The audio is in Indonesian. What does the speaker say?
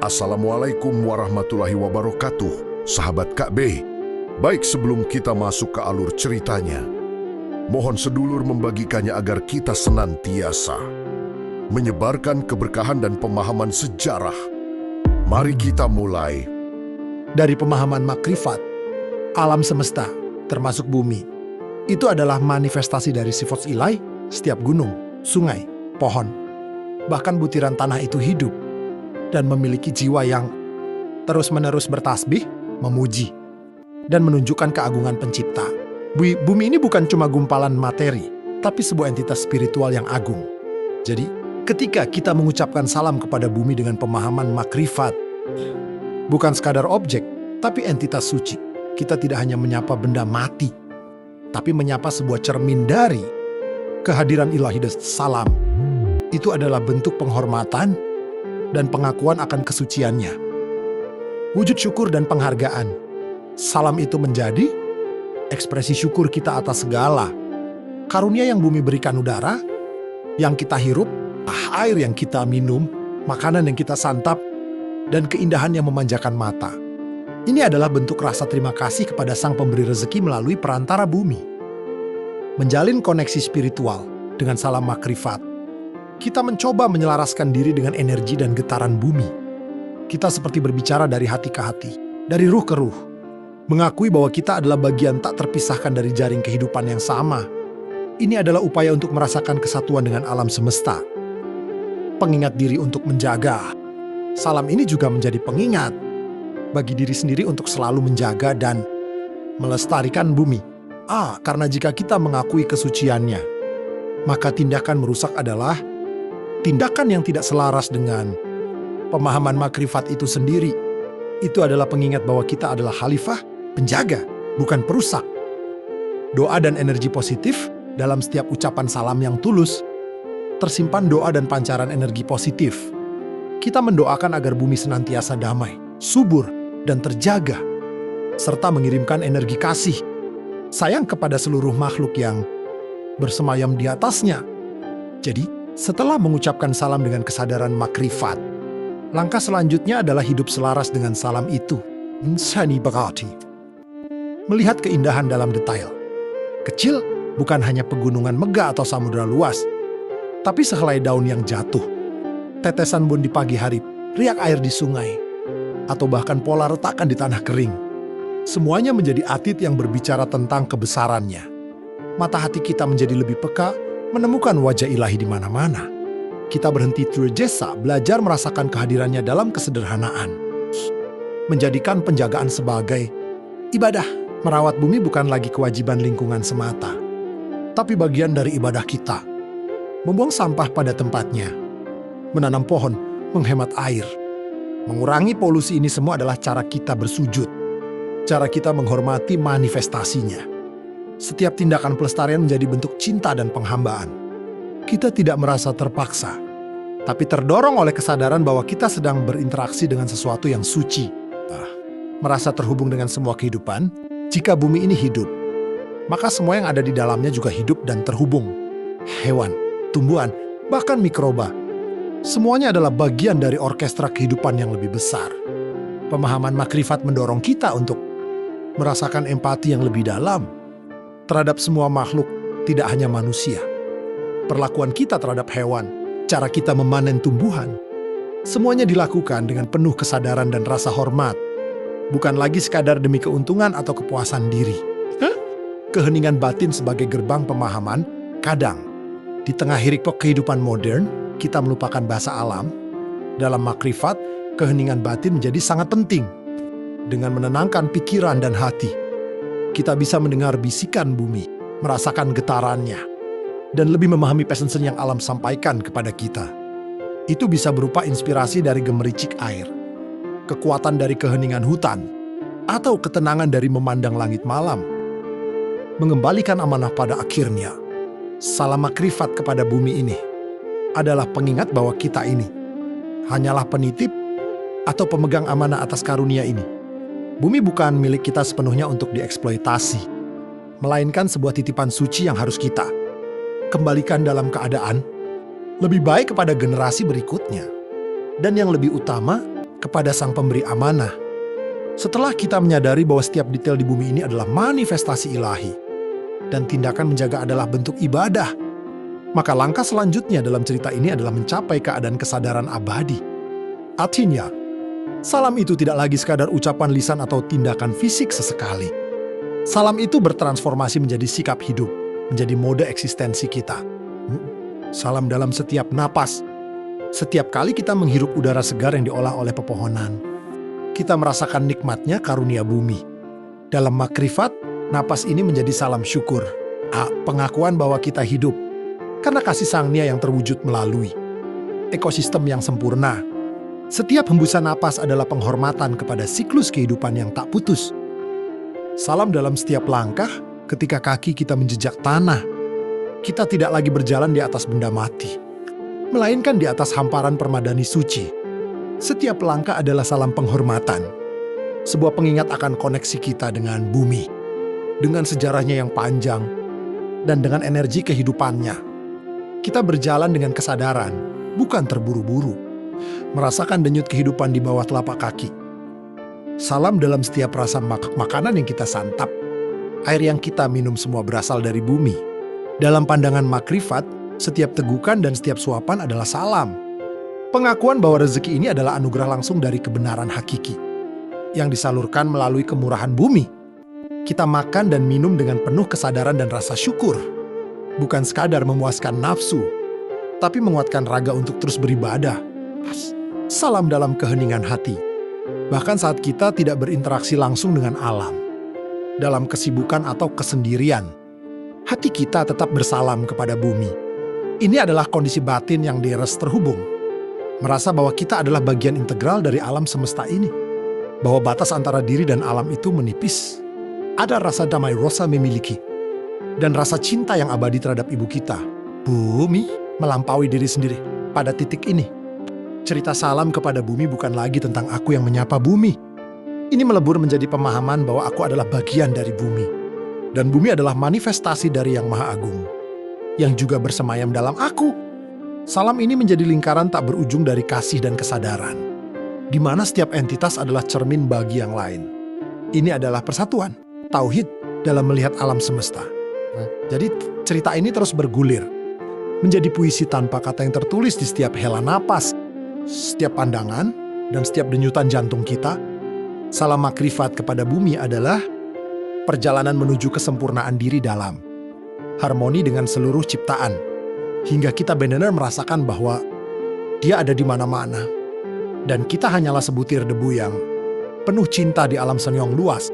Assalamualaikum warahmatullahi wabarakatuh, sahabat KB. Baik, sebelum kita masuk ke alur ceritanya, mohon sedulur membagikannya agar kita senantiasa menyebarkan keberkahan dan pemahaman sejarah. Mari kita mulai. Dari pemahaman makrifat, alam semesta, termasuk bumi, itu adalah manifestasi dari sifat ilahi. Setiap gunung, sungai, pohon, bahkan butiran tanah itu hidup dan memiliki jiwa yang terus-menerus bertasbih, memuji, dan menunjukkan keagungan pencipta. Bumi ini bukan cuma gumpalan materi, tapi sebuah entitas spiritual yang agung. Jadi, ketika kita mengucapkan salam kepada bumi dengan pemahaman makrifat, bukan sekadar objek, tapi entitas suci. Kita tidak hanya menyapa benda mati, tapi menyapa sebuah cermin dari kehadiran ilahi dan salam. Itu adalah bentuk penghormatan dan pengakuan akan kesuciannya. Wujud syukur dan penghargaan. Salam itu menjadi ekspresi syukur kita atas segala karunia yang bumi berikan: udara yang kita hirup, air yang kita minum, makanan yang kita santap, dan keindahan yang memanjakan mata. Ini adalah bentuk rasa terima kasih kepada Sang Pemberi Rezeki melalui perantara bumi. Menjalin koneksi spiritual dengan salam makrifat, kita mencoba menyelaraskan diri dengan energi dan getaran bumi. Kita seperti berbicara dari hati ke hati, dari ruh ke ruh, mengakui bahwa kita adalah bagian tak terpisahkan dari jaring kehidupan yang sama. Ini adalah upaya untuk merasakan kesatuan dengan alam semesta. Pengingat diri untuk menjaga. Salam ini juga menjadi pengingat bagi diri sendiri untuk selalu menjaga dan melestarikan bumi. Karena jika kita mengakui kesuciannya, maka tindakan merusak adalah tindakan yang tidak selaras dengan pemahaman makrifat itu sendiri. Itu adalah pengingat bahwa kita adalah khalifah, penjaga, bukan perusak. Doa dan energi positif dalam setiap ucapan salam yang tulus. Tersimpan doa dan pancaran energi positif. Kita mendoakan agar bumi senantiasa damai, subur, dan terjaga, serta mengirimkan energi kasih, sayang kepada seluruh makhluk yang bersemayam di atasnya. Jadi, setelah mengucapkan salam dengan kesadaran makrifat, langkah selanjutnya adalah hidup selaras dengan salam itu. Insani Bhagati. Melihat keindahan dalam detail. Kecil bukan hanya pegunungan megah atau samudera luas, tapi sehelai daun yang jatuh, tetesan embun di pagi hari, riak air di sungai, atau bahkan pola retakan di tanah kering. Semuanya menjadi atit yang berbicara tentang kebesarannya. Mata hati kita menjadi lebih peka, menemukan wajah ilahi di mana-mana. Kita berhenti terjesa, belajar merasakan kehadirannya dalam kesederhanaan. Menjadikan penjagaan sebagai ibadah. Merawat bumi bukan lagi kewajiban lingkungan semata, tapi bagian dari ibadah kita. Membuang sampah pada tempatnya, menanam pohon, menghemat air, mengurangi polusi, ini semua adalah cara kita bersujud. Cara kita menghormati manifestasinya. Setiap tindakan pelestarian menjadi bentuk cinta dan penghambaan. Kita tidak merasa terpaksa, tapi terdorong oleh kesadaran bahwa kita sedang berinteraksi dengan sesuatu yang suci. Merasa terhubung dengan semua kehidupan. Jika bumi ini hidup, maka semua yang ada di dalamnya juga hidup dan terhubung. Hewan, tumbuhan, bahkan mikroba. Semuanya adalah bagian dari orkestra kehidupan yang lebih besar. Pemahaman makrifat mendorong kita untuk merasakan empati yang lebih dalam terhadap semua makhluk, tidak hanya manusia. Perlakuan kita terhadap hewan, cara kita memanen tumbuhan, semuanya dilakukan dengan penuh kesadaran dan rasa hormat. Bukan lagi sekadar demi keuntungan atau kepuasan diri. Keheningan batin sebagai gerbang pemahaman. Kadang, di tengah hiruk-pikuk kehidupan modern, kita melupakan bahasa alam. Dalam makrifat, keheningan batin menjadi sangat penting. Dengan menenangkan pikiran dan hati, kita bisa mendengar bisikan bumi, merasakan getarannya, dan lebih memahami pesan yang alam sampaikan kepada kita. Itu bisa berupa inspirasi dari gemericik air, kekuatan dari keheningan hutan, atau ketenangan dari memandang langit malam. Mengembalikan amanah pada akhirnya, salam makrifat kepada bumi ini adalah pengingat bahwa kita ini hanyalah penitip atau pemegang amanah atas karunia ini. Bumi bukan milik kita sepenuhnya untuk dieksploitasi, melainkan sebuah titipan suci yang harus kita kembalikan dalam keadaan lebih baik kepada generasi berikutnya. Dan yang lebih utama, kepada Sang Pemberi amanah. Setelah kita menyadari bahwa setiap detail di bumi ini adalah manifestasi ilahi, dan tindakan menjaga adalah bentuk ibadah, maka langkah selanjutnya dalam cerita ini adalah mencapai keadaan kesadaran abadi. Artinya, salam itu tidak lagi sekadar ucapan lisan atau tindakan fisik sesekali. Salam itu bertransformasi menjadi sikap hidup, menjadi mode eksistensi kita. Salam dalam setiap napas. Setiap kali kita menghirup udara segar yang diolah oleh pepohonan, kita merasakan nikmatnya karunia bumi. Dalam makrifat, napas ini menjadi salam syukur, pengakuan bahwa kita hidup karena kasih Sang-Nia yang terwujud melalui ekosistem yang sempurna. Setiap hembusan napas adalah penghormatan kepada siklus kehidupan yang tak putus. Salam dalam setiap langkah, ketika kaki kita menjejak tanah, kita tidak lagi berjalan di atas benda mati, melainkan di atas hamparan permadani suci. Setiap langkah adalah salam penghormatan, sebuah pengingat akan koneksi kita dengan bumi, dengan sejarahnya yang panjang, dan dengan energi kehidupannya. Kita berjalan dengan kesadaran, bukan terburu-buru, merasakan denyut kehidupan di bawah telapak kaki. Salam dalam setiap rasa makanan yang kita santap, air yang kita minum semua berasal dari bumi. Dalam pandangan makrifat, setiap tegukan dan setiap suapan adalah salam. Pengakuan bahwa rezeki ini adalah anugerah langsung dari kebenaran hakiki, yang disalurkan melalui kemurahan bumi. Kita makan dan minum dengan penuh kesadaran dan rasa syukur. Bukan sekadar memuaskan nafsu, tapi menguatkan raga untuk terus beribadah. Salam dalam keheningan hati. Bahkan saat kita tidak berinteraksi langsung dengan alam, dalam kesibukan atau kesendirian, hati kita tetap bersalam kepada bumi. Ini adalah kondisi batin yang terhubung. Merasa bahwa kita adalah bagian integral dari alam semesta ini. Bahwa batas antara diri dan alam itu menipis. Ada rasa damai rosa memiliki. Dan rasa cinta yang abadi terhadap ibu kita. Bumi melampaui diri sendiri pada titik ini. Cerita salam kepada bumi bukan lagi tentang aku yang menyapa bumi. Ini melebur menjadi pemahaman bahwa aku adalah bagian dari bumi. Dan bumi adalah manifestasi dari Yang Maha Agung, yang juga bersemayam dalam aku. Salam ini menjadi lingkaran tak berujung dari kasih dan kesadaran, di mana setiap entitas adalah cermin bagi yang lain. Ini adalah persatuan, tauhid dalam melihat alam semesta. Jadi cerita ini terus bergulir, menjadi puisi tanpa kata yang tertulis di setiap hela napas, setiap pandangan, dan setiap denyutan jantung kita. Salam makrifat kepada bumi adalah perjalanan menuju kesempurnaan diri dalam harmoni dengan seluruh ciptaan, hingga kita benar-benar merasakan bahwa Dia ada di mana-mana, dan kita hanyalah sebutir debu yang penuh cinta di alam senyong luas.